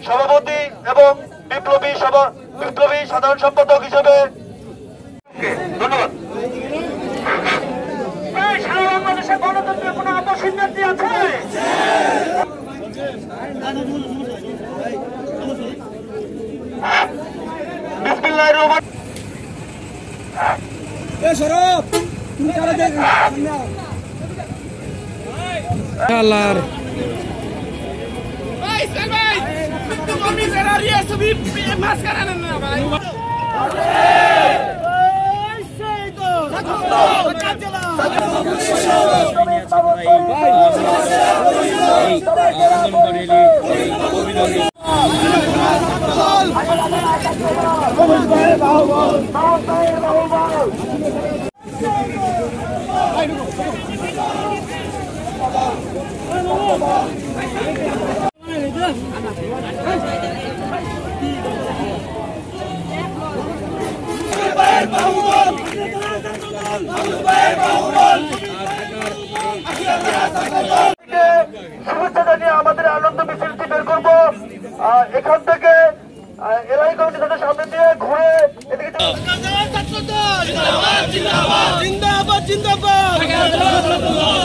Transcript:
সভাপতি এবং বিপ্লবী সাধারণ সম্পাদক হিসেবে ধন্যবাদ। সারা বাংলাদেশে গণতন্ত্রের কোন আপসীন নেত্রী আছে? বিসমিল্লাহির রহমানির শুভেচ্ছা জানিয়ে আমাদের আনন্দ মিছিলটি বের করবো এখান থেকে এলাহি কমিটি তাদের সামনে দিয়ে ঘুরে এদিকে জিন্দাবাদ জিন্দাবাদ জিন্দাবাদ